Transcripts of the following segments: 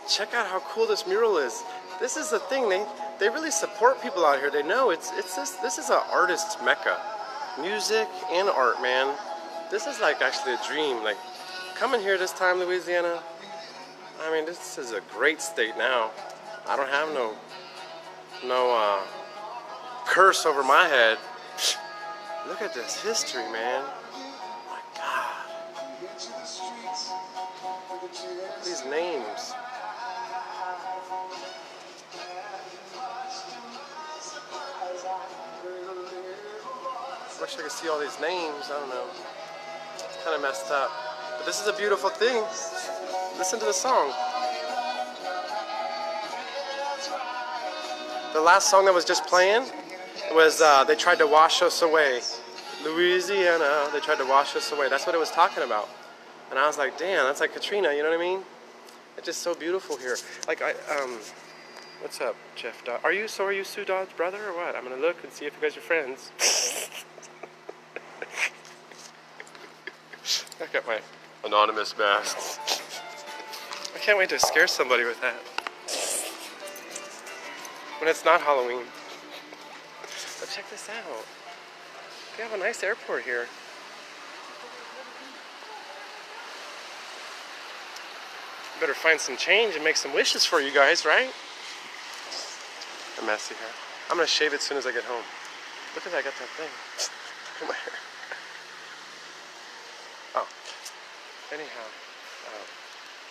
check out how cool this mural is. This is the thing, they really support people out here. They know this is an artist's mecca. Music and art, man. This is like actually a dream. Like coming here this time, Louisiana. I mean, this is a great state now. I don't have no curse over my head. Look at this history, man. My God. These names. Wish I could see all these names. I don't know. It's kind of messed up. But this is a beautiful thing. Listen to the song. The last song that was just playing was They Tried to Wash Us Away. Louisiana, they tried to wash us away. That's what it was talking about. And I was like, damn, that's like Katrina, you know what I mean? It's just so beautiful here. Like, what's up, Jeff Dodd? Are you Sue Dodd's brother or what? I'm gonna look and see if you guys are friends. I got my anonymous mask. I can't wait to scare somebody with that. When it's not Halloween. But check this out. They have a nice airport here. Better find some change and make some wishes for you guys, right? I'm messy here. I'm gonna shave it as soon as I get home. Look at that, I got that thing. Look at my hair. Oh. Anyhow.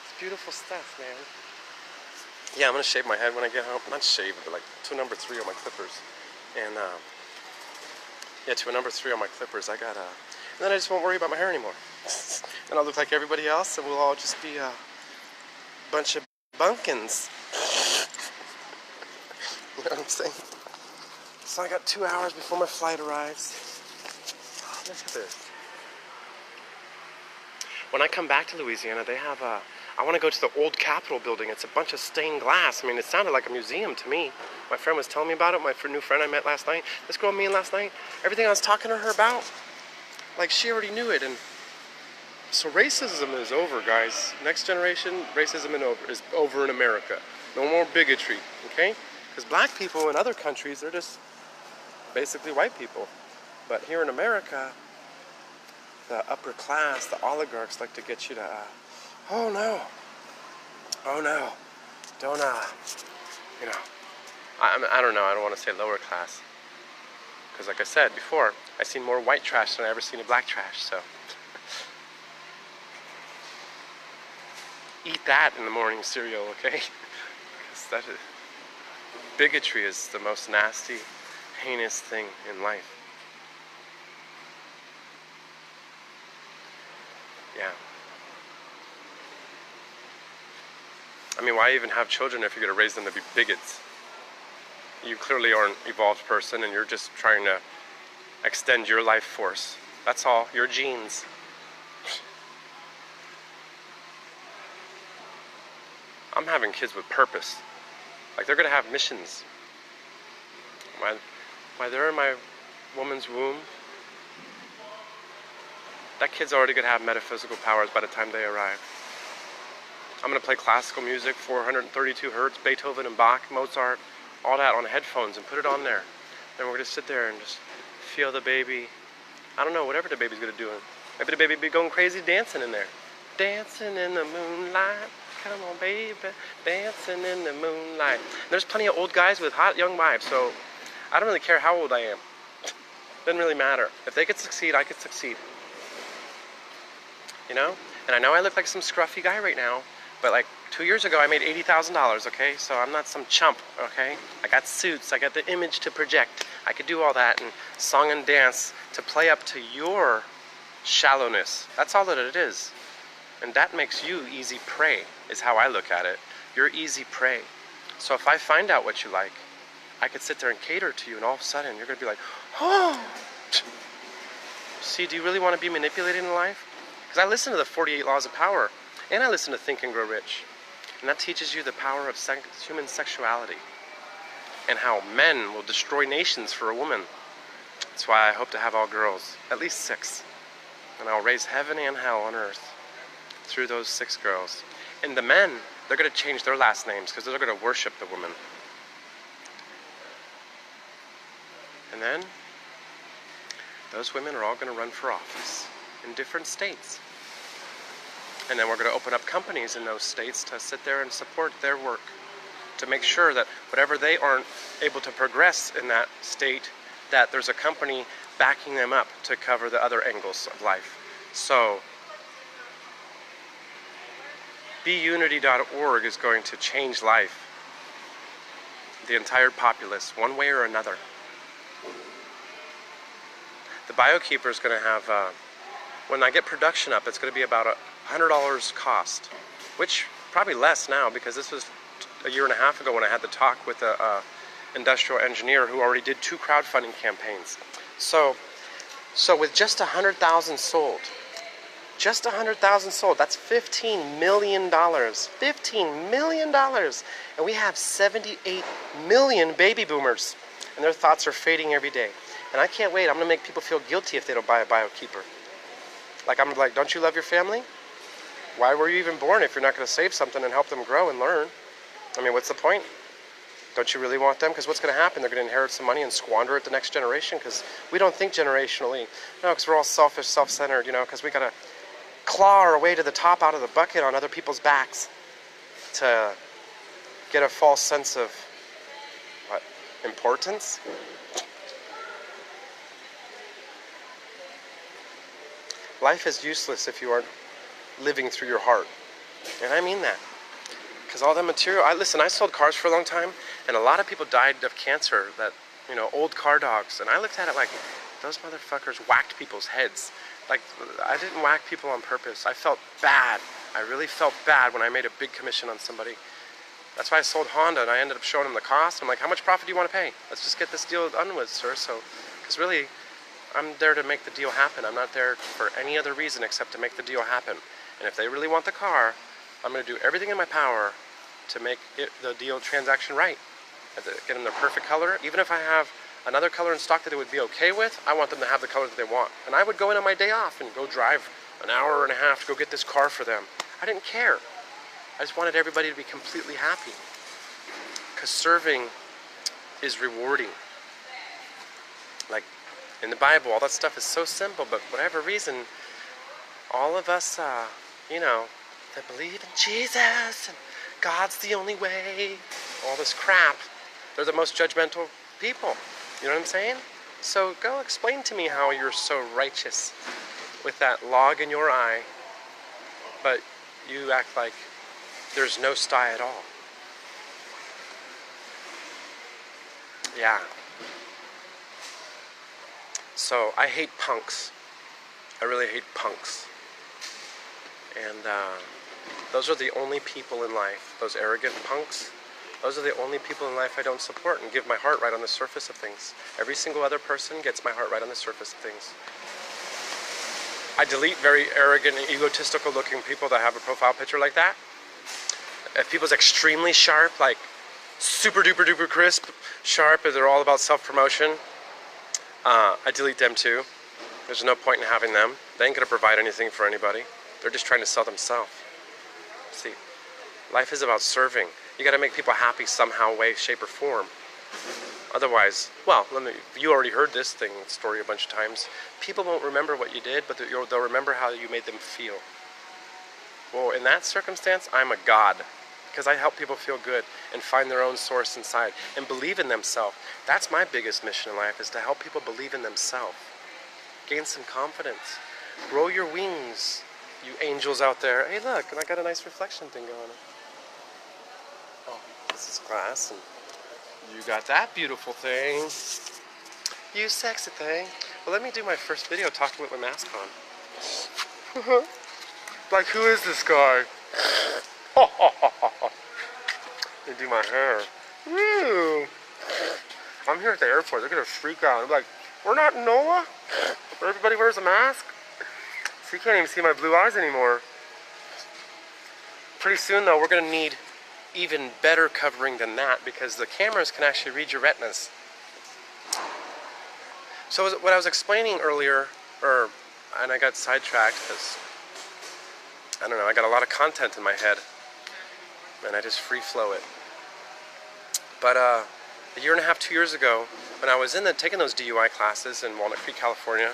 It's beautiful stuff, man. Yeah, I'm gonna shave my head when I get home. Not shave, but like to number 3 on my clippers. And yeah, to a number 3 on my clippers. I got and then I just won't worry about my hair anymore. And I'll look like everybody else, and we'll all just be a bunch of bumpkins. You know what I'm saying? So I got 2 hours before my flight arrives. Oh, look at this. When I come back to Louisiana, they have I want to go to the old Capitol building. It's a bunch of stained glass. I mean, it sounded like a museum to me. My friend was telling me about it. My new friend I met last night. This girl me in last night. Everything I was talking to her about, like she already knew it. And so racism is over, guys. Next generation, racism is over in America. No more bigotry, okay? Because black people in other countries, they're just basically white people. But here in America, the upper class, the oligarchs like to get you to, oh no, don't, you know, I don't know, I don't want to say lower class. Because like I said before, I've seen more white trash than I've ever seen of black trash, so. Eat that in the morning cereal, okay? Because bigotry is the most nasty, heinous thing in life. Yeah. I mean, why even have children if you're going to raise them to be bigots? You clearly are an evolved person and you're just trying to extend your life force. That's all, your genes. I'm having kids with purpose. Like they're going to have missions. While they're in my woman's womb, that kid's already going to have metaphysical powers by the time they arrive. I'm going to play classical music, 432 hertz, Beethoven and Bach, Mozart, all that on headphones and put it on there. Then we're going to sit there and just feel the baby. I don't know, whatever the baby's going to do. Maybe the baby be going crazy dancing in there. Dancing in the moonlight. Come on, baby. Dancing in the moonlight. There's plenty of old guys with hot young wives, so I don't really care how old I am. Doesn't really matter. If they could succeed, I could succeed. You know? And I know I look like some scruffy guy right now, but like 2 years ago I made $80,000, okay? So I'm not some chump, okay? I got suits, I got the image to project. I could do all that and song and dance to play up to your shallowness. That's all that it is. And that makes you easy prey, is how I look at it. You're easy prey. So if I find out what you like, I could sit there and cater to you, and all of a sudden you're going to be like, oh! See, do you really want to be manipulated in life? Because I listen to the 48 Laws of Power, and I listen to Think and Grow Rich. And that teaches you the power of human sexuality, and how men will destroy nations for a woman. That's why I hope to have all girls, at least 6. And I'll raise heaven and hell on earth through those 6 girls. And the men they're going to change their last names because they're going to worship the woman. And then those women are all going to run for office in different states. And then we're going to open up companies in those states to sit there and support their work, to make sure that whatever they aren't able to progress in that state, that there's a company backing them up to cover the other angles of life. So beunity.org is going to change life, the entire populace, one way or another. The BioKeeper is going to have, when I get production up, it's going to be about $100 cost, which probably less now, because this was a year and a half ago when I had the talk with a industrial engineer who already did 2 crowdfunding campaigns. So with just 100,000 sold, just 100,000 sold, that's $15 million. $15 million. And we have 78 million baby boomers, and their thoughts are fading every day. And I can't wait. I'm going to make people feel guilty if they don't buy a BioKeeper. I'm like, don't you love your family? Why were you even born if you're not going to save something and help them grow and learn? I mean, what's the point? Don't you really want them? Because what's going to happen? They're going to inherit some money and squander it the next generation, because we don't think generationally. No, because we're all selfish, self-centered, because we got to claw our way to the top out of the bucket on other people's backs to get a false sense of, what, importance? Life is useless if you aren't living through your heart. And I mean that. Because all the material, I sold cars for a long time, and a lot of people died of cancer, that, old car dogs. And I looked at it like, those motherfuckers whacked people's heads. Like, I didn't whack people on purpose. I felt bad. I really felt bad when I made a big commission on somebody. That's why I sold Honda, and I ended up showing them the cost. I'm like, how much profit do you want to pay? Let's just get this deal done with, sir. So, because really, I'm there to make the deal happen. I'm not there for any other reason except to make the deal happen. And if they really want the car, I'm going to do everything in my power to make the deal transaction right. Get them the perfect color. Even if I have another color in stock that they would be okay with, I want them to have the color that they want. And I would go in on my day off and go drive an hour and a half to go get this car for them. I didn't care. I just wanted everybody to be completely happy. Because serving is rewarding. Like, in the Bible, all that stuff is so simple, but for whatever reason, all of us, that believe in Jesus and God's the only way, all this crap, they're the most judgmental people. You know what I'm saying? So go explain to me how you're so righteous with that log in your eye, but you act like there's no sty at all. Yeah. So I hate punks. I really hate punks. And those are the only people in life, those arrogant punks, those are the only people in life I don't support and give my heart right on the surface of things. Every single other person gets my heart right on the surface of things. I delete very arrogant and egotistical looking people that have a profile picture like that. If people's extremely sharp, like super duper duper crisp, sharp, and they're all about self-promotion, I delete them too. There's no point in having them. They ain't gonna provide anything for anybody. They're just trying to sell themselves. See, life is about serving. You gotta make people happy somehow, way, shape, or form. Otherwise, well, you already heard this story a bunch of times. People won't remember what you did, but they'll remember how you made them feel. Well, in that circumstance, I'm a god. Because I help people feel good and find their own source inside and believe in themselves. That's my biggest mission in life, is to help people believe in themselves. Gain some confidence. Grow your wings, you angels out there. Hey, look, and I got a nice reflection thing going on. Oh, this is glass, and you got that beautiful thing. You sexy thing. Well, let me do my first video talking with my mask on. Like, who is this guy? They do my hair. Woo! I'm here at the airport. They're gonna freak out. I'm like, we're not in NOLA, where everybody wears a mask. So you can't even see my blue eyes anymore. Pretty soon, though, we're gonna need even better covering than that, because the cameras can actually read your retinas. So what I was explaining earlier, and I got sidetracked because I don't know, I got a lot of content in my head. and I just free flow it. But a year and a half, 2 years ago, when I was taking those DUI classes in Walnut Creek, California,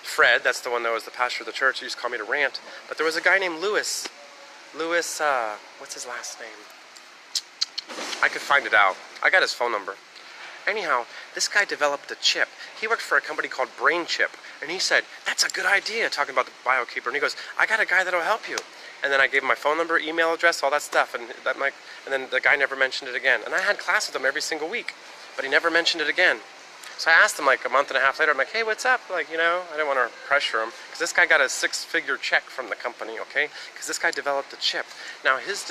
Fred, that's the one that was the pastor of the church, he used to call me to rant, but there was a guy named Lewis, what's his last name? I could find it out. I got his phone number. Anyhow, this guy developed a chip. He worked for a company called Brain Chip, and he said, that's a good idea, talking about the BioKeeper, and he goes, I got a guy that'll help you. And then I gave him my phone number, email address, all that stuff, and then the guy never mentioned it again. And I had class with him every single week, but he never mentioned it again. So I asked him like a month and a half later, I'm like, hey, what's up? Like, you know, I didn't want to pressure him, because this guy got a 6-figure check from the company, okay? Because this guy developed a chip. Now, his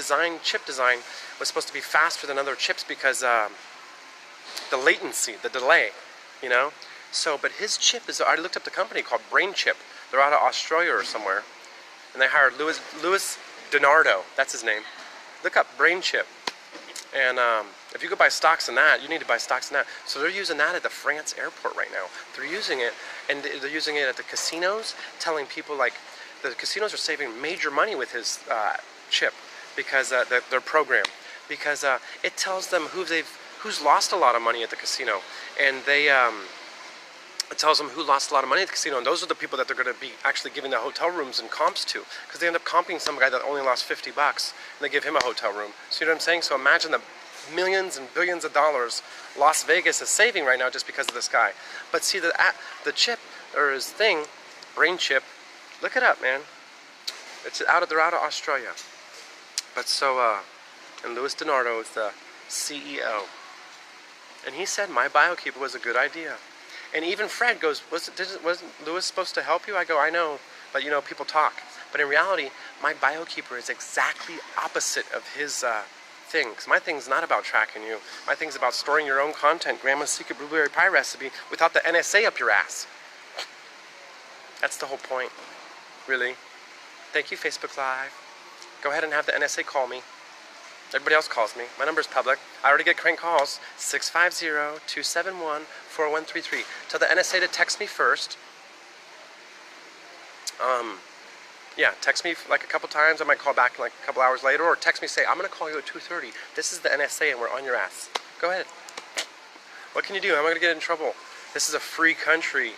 chip design, was supposed to be faster than other chips because the latency, the delay, you know? So, but his chip I looked up the company called Brain Chip. They're out of Australia or somewhere. And they hired Louis DiNardo, that's his name. Look up Brain Chip. And if you go buy stocks in that, you need to buy stocks in that. So they're using that at the France airport right now. They're using it, and they're using it at the casinos, telling people like, the casinos are saving major money with his chip, because their program. Because it tells them who's lost a lot of money at the casino. And it tells them who lost a lot of money at the casino, and those are the people that they're going to be actually giving the hotel rooms and comps to, because they end up comping some guy that only lost $50, and they give him a hotel room. So you know what I'm saying? So imagine the millions and billions of dollars Las Vegas is saving right now just because of this guy. But see, the chip, or his thing, Brain Chip, look it up, man. They're out of Australia. But so, and Louis DiNardo is the CEO. And he said my BioKeeper was a good idea. And even Fred goes, wasn't Louis supposed to help you? I go, I know, but you know, people talk. But in reality, my BioKeeper is exactly opposite of his thing. Because my thing's not about tracking you. My thing's about storing your own content, Grandma's Secret Blueberry Pie Recipe, without the NSA up your ass. That's the whole point, really. Thank you, Facebook Live. Go ahead and have the NSA call me. Everybody else calls me. My number's public. I already get crank calls. 650-271-4133. Tell the NSA to text me first. Yeah, text me like a couple times. I might call back like a couple hours later, or text me, say, I'm going to call you at 2:30. This is the NSA and we're on your ass. Go ahead. What can you do? How am I going to get in trouble? This is a free country.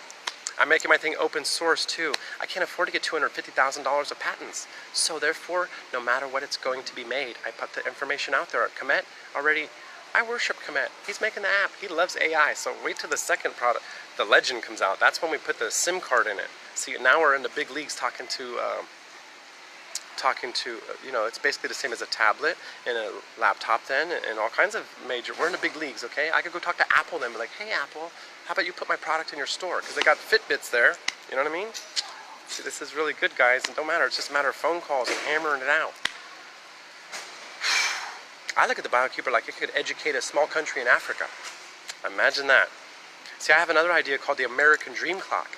I'm making my thing open source too. I can't afford to get $250,000 of patents. So therefore, no matter what it's going to be made, I put the information out there. Comet already, I worship Comet. He's making the app. He loves AI. So wait till the second product, the Legend, comes out. That's when we put the SIM card in it. See, now we're in the big leagues talking to you know, it's basically the same as a tablet and a laptop then, and all kinds of major, we're in the big leagues, okay? I could go talk to Apple then, be like, hey Apple, how about you put my product in your store? Because they got Fitbits there, you know what I mean? See, this is really good, guys, and don't matter, it's just a matter of phone calls and hammering it out. I look at the BioKeeper like it could educate a small country in Africa. Imagine that. See, I have another idea called the American Dream Clock.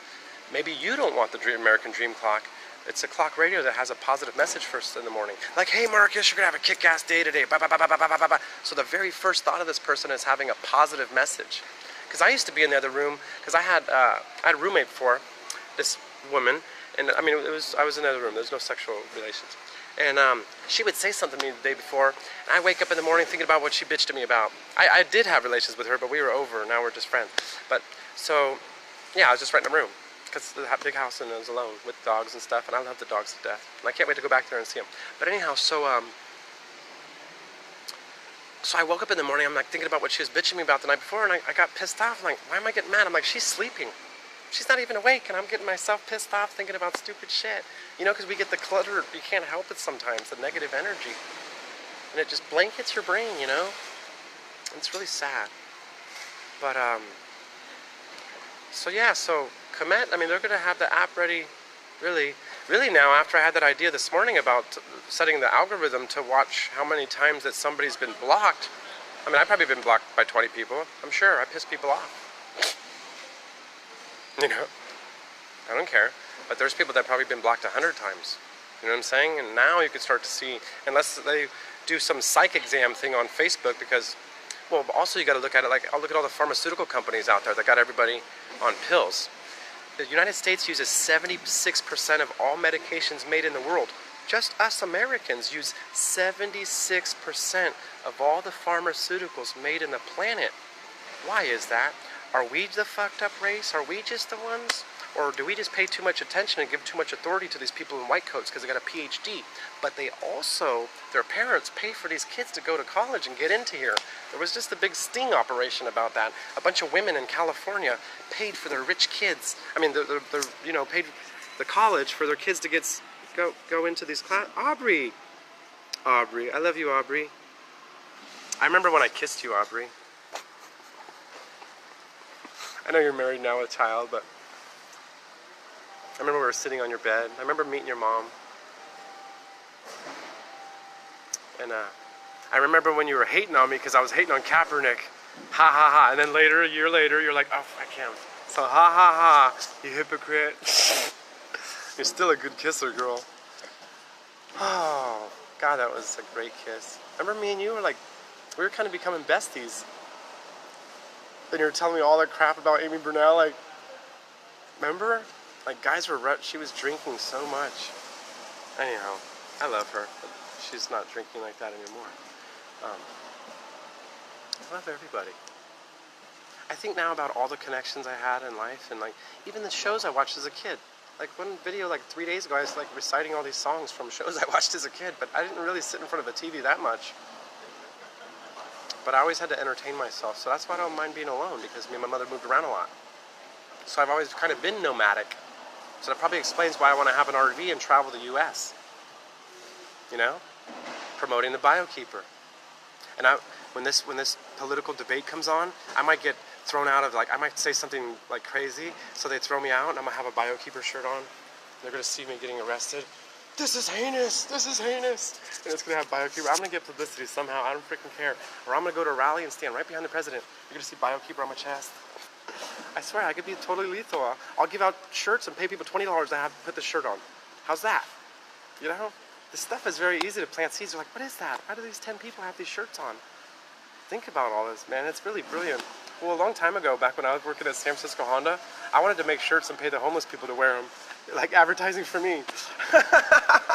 Maybe you don't want the American Dream Clock. It's a clock radio that has a positive message first in the morning. Like, hey Marcus, you're going to have a kick-ass day today. Ba, ba, ba, ba, ba, ba, ba, ba. So the very first thought of this person is having a positive message. Because I used to be in the other room, because I had a roommate before, this woman, and I mean, I was in the other room, there's no sexual relations. And she would say something to me the day before, and I wake up in the morning thinking about what she bitched at me about. I did have relations with her, but we were over, now we're just friends. But, so, yeah, I was just right in the room. Because the big house, and I was alone with dogs and stuff, and I love the dogs to death. And I can't wait to go back there and see them. But anyhow, so I woke up in the morning, I'm like thinking about what she was bitching me about the night before, and I got pissed off. I'm like, why am I getting mad? I'm like, she's sleeping. She's not even awake, and I'm getting myself pissed off thinking about stupid shit. You know, because we get the clutter, you can't help it sometimes, the negative energy. And it just blankets your brain, you know? It's really sad. But, so yeah, so Comet, I mean, they're going to have the app ready, really now, after I had that idea this morning about setting the algorithm to watch how many times that somebody's been blocked. I mean, I've probably been blocked by 20 people. I'm sure I piss people off. You know, I don't care. But there's people that have probably been blocked 100 times. You know what I'm saying? And now you can start to see, unless they do some psych exam thing on Facebook, because, well, also you got to look at it like, I'll look at all the pharmaceutical companies out there that got everybody on pills. The United States uses 76% of all medications made in the world. just us Americans use 76% of all the pharmaceuticals made in the planet. Why is that? Are we the fucked up race? Are we just the ones? Or do we just pay too much attention and give too much authority to these people in white coats because they got a PhD? But they also, their parents pay for these kids to go to college and get into here. There was just a big sting operation about that. A bunch of women in California paid for their rich kids. I mean, paid the college for their kids to go into these class. Aubrey, I love you, Aubrey. I remember when I kissed you, Aubrey. I know you're married now with a child, but I remember we were sitting on your bed. I remember meeting your mom. And I remember when you were hating on me because I was hating on Kaepernick. Ha ha ha. And then later, a year later, you're like, oh, I can't. So ha ha ha, you hypocrite. You're still a good kisser, girl. Oh, God, that was a great kiss. Remember me and you were like, we were kind of becoming besties. Then you were telling me all that crap about Amy Burnell, like, remember? Like, guys were, she was drinking so much. Anyhow, I love her, but she's not drinking like that anymore. I love everybody. I think now about all the connections I had in life, and like, even the shows I watched as a kid. Like one video like 3 days ago, I was like reciting all these songs from shows I watched as a kid, but I didn't really sit in front of a TV that much. But I always had to entertain myself, so that's why I don't mind being alone, because me and my mother moved around a lot. So I've always kind of been nomadic. So that probably explains why I want to have an RV and travel the U.S. You know? Promoting the BioKeeper. And when this political debate comes on, I might get thrown out of, like, I might say something like crazy, so they throw me out, and I'm going to have a BioKeeper shirt on. They're going to see me getting arrested. This is heinous, this is heinous. And it's going to have BioKeeper. I'm going to get publicity somehow, I don't freaking care. Or I'm going to go to a rally and stand right behind the president. You're going to see BioKeeper on my chest. I swear, I could be totally lethal. I'll give out shirts and pay people $20 to have put the shirt on. How's that? You know? This stuff is very easy to plant seeds. You're like, what is that? Why do these 10 people have these shirts on? Think about all this, man. It's really brilliant. Well, a long time ago, back when I was working at San Francisco Honda, I wanted to make shirts and pay the homeless people to wear them. Like advertising for me. I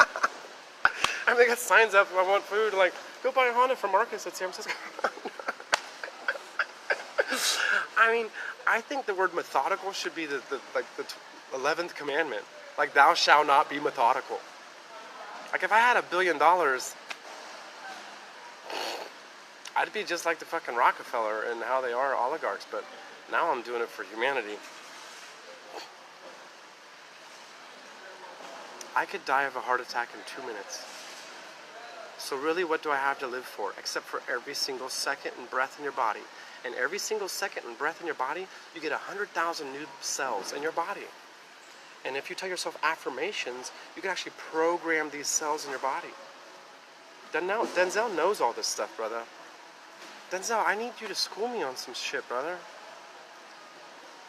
mean, they got signs up, I want food, like, go buy a Honda from Marcus at San Francisco. I mean, I think the word methodical should be the 11th commandment. Like, thou shalt not be methodical. Like, if I had $1 billion, I'd be just like the fucking Rockefeller and how they are oligarchs, but now I'm doing it for humanity. I could die of a heart attack in 2 minutes. So really, what do I have to live for? Except for every single second and breath in your body. And every single second and breath in your body, you get 100,000 new cells in your body. And if you tell yourself affirmations, you can actually program these cells in your body. Denzel knows all this stuff, brother. Denzel, I need you to school me on some shit, brother.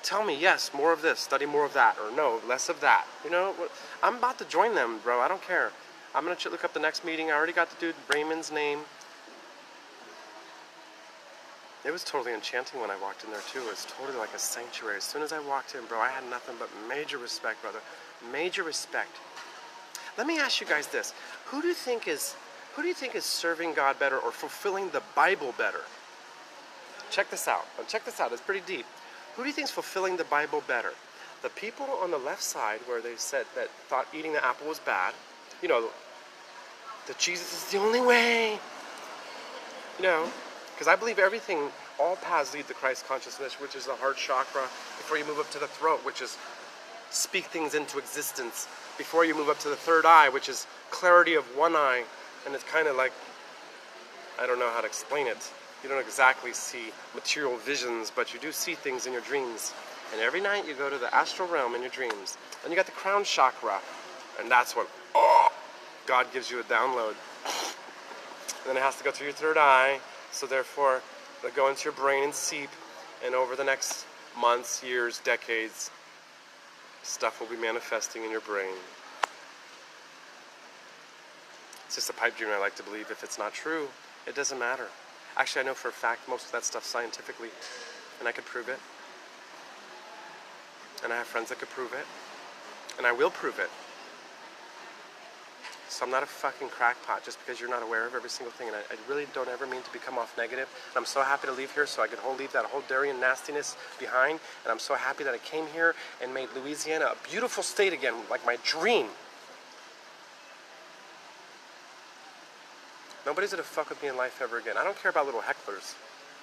Tell me, yes, more of this, study more of that, or no, less of that. You know, I'm about to join them, bro. I don't care. I'm going to look up the next meeting. I already got the dude Raymond's name. It was totally enchanting when I walked in there, too. It was totally like a sanctuary. As soon as I walked in, bro, I had nothing but major respect, brother. Major respect. Let me ask you guys this. Who do you think is serving God better or fulfilling the Bible better? Check this out. Check this out. It's pretty deep. Who do you think is fulfilling the Bible better? The people on the left side where they said that thought eating the apple was bad. You know, that Jesus is the only way. You know, because I believe everything, all paths lead to Christ consciousness, which is the heart chakra, before you move up to the throat, which is speak things into existence, before you move up to the third eye, which is clarity of one eye. And it's kind of like, I don't know how to explain it. You don't exactly see material visions, but you do see things in your dreams. And every night you go to the astral realm in your dreams. And you got the crown chakra. And that's when, God gives you a download. And then it has to go through your third eye. So therefore, it'll go into your brain and seep. And over the next months, years, decades, stuff will be manifesting in your brain. It's just a pipe dream, I like to believe. If it's not true, it doesn't matter. Actually, I know for a fact most of that stuff scientifically, and I could prove it. And I have friends that could prove it. And I will prove it. So I'm not a fucking crackpot just because you're not aware of every single thing. And I really don't ever mean to become off negative. And I'm so happy to leave here so I could leave that whole Darien nastiness behind. And I'm so happy that I came here and made Louisiana a beautiful state again, like my dream. Nobody's gonna fuck with me in life ever again. I don't care about little hecklers.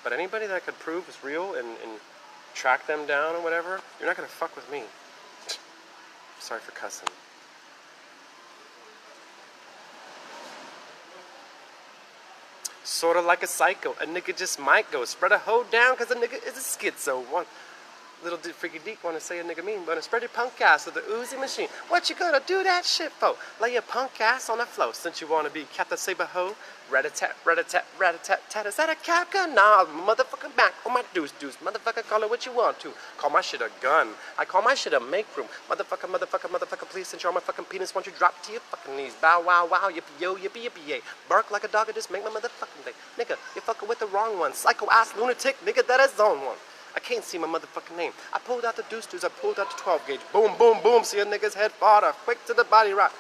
But anybody that I could prove is real and track them down or whatever, you're not gonna fuck with me. Sorry for cussing. Sorta like a psycho, a nigga just might go spread a hoe down cause a nigga is a schizo. One little freaky deek wanna say a nigga mean, but spread your punk ass with the Uzi machine. What you gonna do that shit for? Lay your punk ass on the floor since you wanna be Captain Saber hoe. Rat-a-tat, rat-a-tat, rat-a-tat-tat. Is that a cap gun? Nah, motherfucking back on my deuce. Motherfucker, call it what you want to. Call my shit a gun. I call my shit a make room. Motherfucker, please, since you're on my fucking penis, won't you drop to your fucking knees? Bow, wow, wow, yippee-yo, yippee-yippee-yay. Bark like a dog and just make my motherfucking day. Nigga, you're fucking with the wrong one. Psycho-ass lunatic, nigga, that is zone one. I can't see my motherfucking name. I pulled out the deuce, I pulled out the 12 gauge. Boom, boom, boom, see a nigga's head fall off. Quick to the body rock.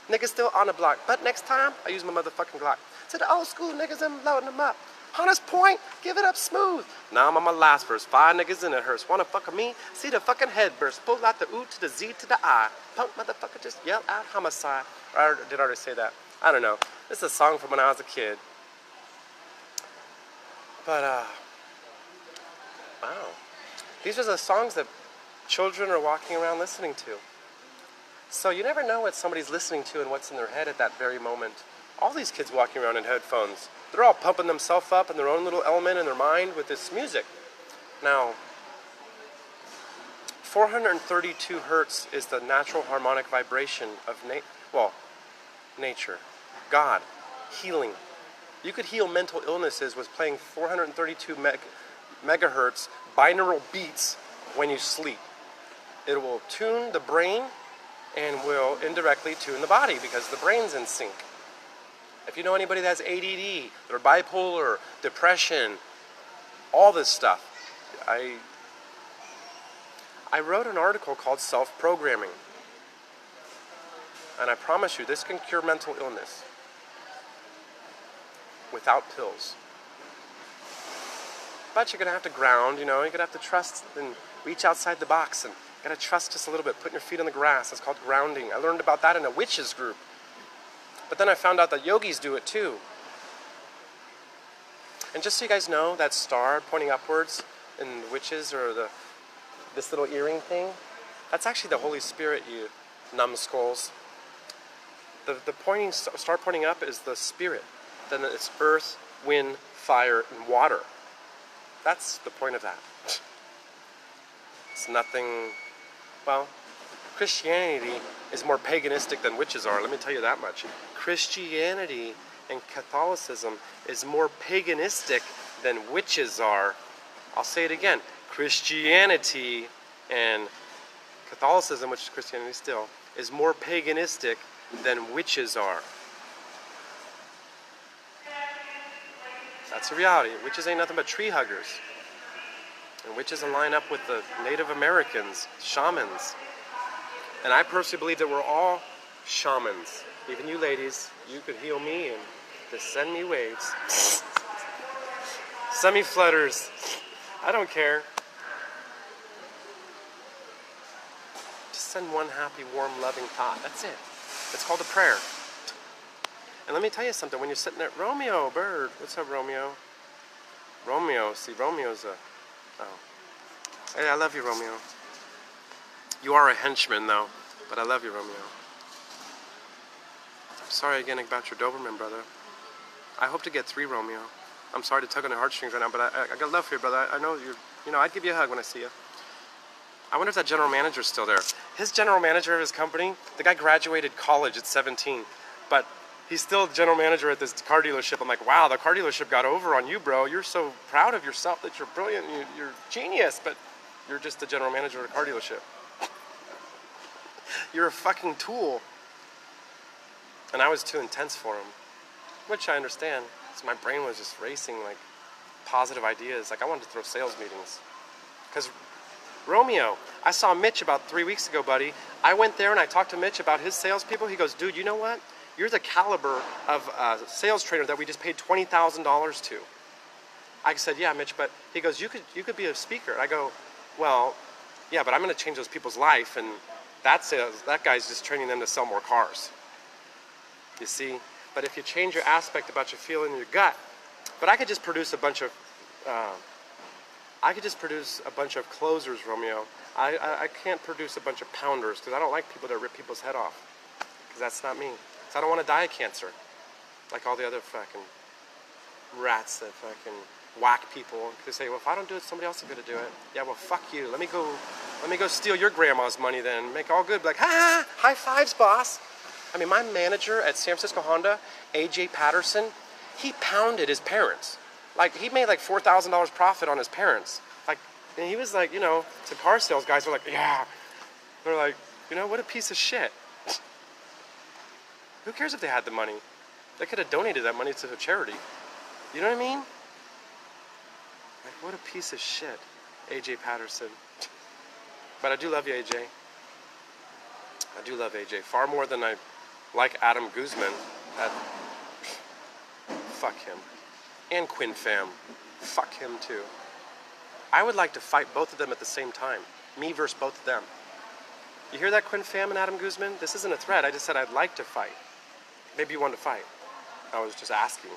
Niggas still on the block, but next time, I use my motherfucking Glock. To the old school niggas, I'm loading them up. Hunters Point, give it up smooth. Now I'm on my last verse. 5 niggas in a hearse. Wanna fuck with me? See the fucking head burst. Pull out the O to the Z to the I. Punk motherfucker just yell out homicide. Or did I already say that? I don't know. This is a song from when I was a kid. But, wow. These are the songs that children are walking around listening to. So you never know what somebody's listening to and what's in their head at that very moment. All these kids walking around in headphones, they're all pumping themselves up in their own little element in their mind with this music. Now, 432 hertz is the natural harmonic vibration of nature, God, healing. You could heal mental illnesses with playing 432 megahertz binaural beats when you sleep. It will tune the brain and will indirectly tune the body because the brain's in sync. If you know anybody that has ADD, or bipolar, depression, all this stuff, I wrote an article called Self-Programming. And I promise you, this can cure mental illness without pills. But you're going to have to ground, you're going to have to trust and reach outside the box and you got to trust just a little bit, putting your feet on the grass. It's called grounding. I learned about that in a witches group. But then I found out that yogis do it too. And just so you guys know, that star pointing upwards in witches or this little earring thing, that's actually the Holy Spirit, you numbskulls. The star pointing up is the Spirit. Then it's earth, wind, fire, and water. That's the point of that. It's nothing, well, Christianity is more paganistic than witches are, let me tell you that much. Christianity and Catholicism is more paganistic than witches are. I'll say it again. Christianity and Catholicism, which is Christianity still, is more paganistic than witches are. That's the reality. Witches ain't nothing but tree huggers. And witches line up with the Native Americans, shamans. And I personally believe that we're all shamans. Even you ladies, you could heal me and just send me waves. Send me flutters. I don't care. Just send one happy, warm, loving thought. That's it. It's called a prayer. And let me tell you something. When you're sitting there, Romeo, bird. What's up, Romeo? Romeo. See, Romeo's a... Oh. Hey, I love you, Romeo. You are a henchman, though. But I love you, Romeo. I'm sorry again about your Doberman, brother. I hope to get 3, Romeo. I'm sorry to tug on your heartstrings right now, but I got love for you, brother. I know you're... I'd give you a hug when I see you. I wonder if that general manager's still there. His general manager of his company, the guy graduated college at 17. But he's still general manager at this car dealership. I'm like, wow, the car dealership got over on you, bro. You're so proud of yourself that you're brilliant. You're genius, but you're just the general manager of a car dealership. You're a fucking tool. And I was too intense for him, which I understand. So my brain was just racing, like, positive ideas. Like, I wanted to throw sales meetings. Because Romeo, I saw Mitch about 3 weeks ago, buddy. I went there and I talked to Mitch about his salespeople. He goes, dude, you know what? You're the caliber of a sales trainer that we just paid $20,000 to. I said, yeah, Mitch, but he goes, you could be a speaker. I go, well, yeah, but I'm going to change those people's life, and that guy's just training them to sell more cars. You see? But if you change your aspect about your feeling in your gut, but I could just produce a bunch of closers, Romeo. I can't produce a bunch of pounders because I don't like people that rip people's head off. Because that's not me. Because I don't want to die of cancer. Like all the other fucking rats that fucking whack people. They say, well, if I don't do it, somebody else is going to do it. Yeah, well, fuck you. Let me go steal your grandma's money then. Make all good. Be like, ha, high fives, boss. I mean, my manager at San Francisco Honda, AJ Patterson, he pounded his parents. Like, he made like $4,000 profit on his parents. Like, and he was like, you know, to car sales guys were like, yeah. They're like, you know, what a piece of shit. Who cares if they had the money? They could have donated that money to a charity. You know what I mean? Like, what a piece of shit, AJ Patterson. But I do love you, AJ. I do love AJ far more than I like Adam Guzman. Fuck him. And Quinn Pham. Fuck him too. I would like to fight both of them at the same time. Me versus both of them. You hear that, Quinn Pham and Adam Guzman? This isn't a threat. I just said I'd like to fight. Maybe you want to fight. I was just asking.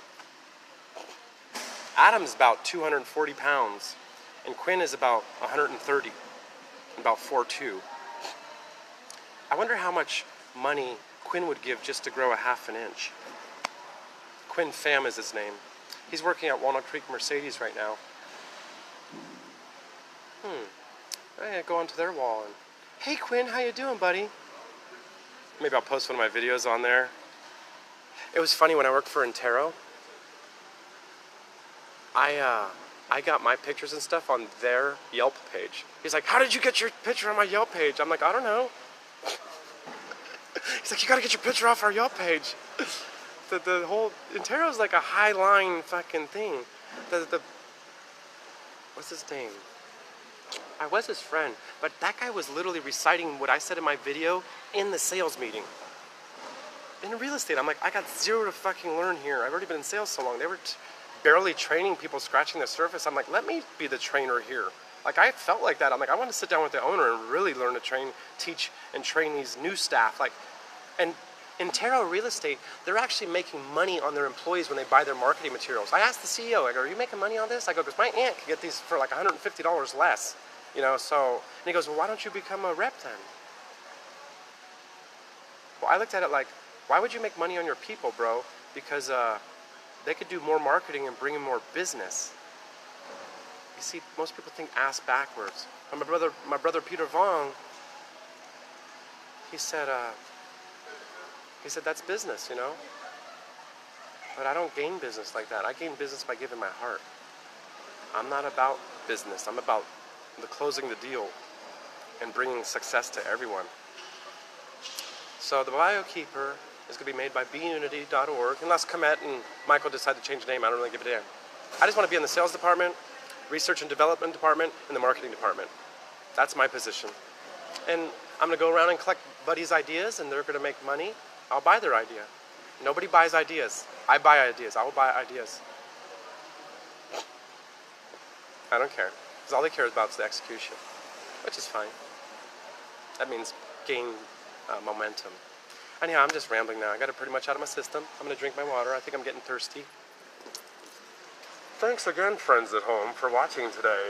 Adam's about 240 pounds, and Quinn is about 130, about 4'2". I wonder how much money Quinn would give just to grow a half an inch. Quinn Pham is his name. He's working at Walnut Creek Mercedes right now. I go onto their wall and, hey Quinn, how you doing, buddy? Maybe I'll post one of my videos on there. It was funny when I worked for Intero. I got my pictures and stuff on their Yelp page. He's like, how did you get your picture on my Yelp page? I'm like, I don't know. He's like, you gotta get your picture off our Yelp page. The whole Intero's like a high line fucking thing. What's his name? I was his friend, but that guy was literally reciting what I said in my video in the sales meeting. In real estate, I'm like, I got zero to fucking learn here. I've already been in sales so long. They were barely training people, scratching the surface. I'm like, let me be the trainer here. Like, I felt like that. I'm like, I want to sit down with the owner and really learn to teach and train these new staff. Like, and Intero Real Estate, they're actually making money on their employees when they buy their marketing materials. I asked the CEO, I go, are you making money on this? I go, because my aunt could get these for like $150 less. You know, so, and he goes, well, why don't you become a rep then? Well, I looked at it like, why would you make money on your people, bro? Because they could do more marketing and bring in more business. You see, most people think ass backwards. And my brother Peter Vong, he said that's business, you know? But I don't gain business like that. I gain business by giving my heart. I'm not about business. I'm about the closing the deal and bringing success to everyone. So the BioKeeper is going to be made by beunity.org, unless Komet and Michael decide to change the name. I don't really give a damn. I just want to be in the sales department, research and development department, and the marketing department. That's my position. And I'm going to go around and collect buddies' ideas, and they're going to make money. I'll buy their idea. Nobody buys ideas. I buy ideas. I will buy ideas. I don't care. Because all they care about is the execution, which is fine. That means gain momentum. Anyhow, I'm just rambling now. I got it pretty much out of my system. I'm going to drink my water. I think I'm getting thirsty. Thanks again, friends at home, for watching today.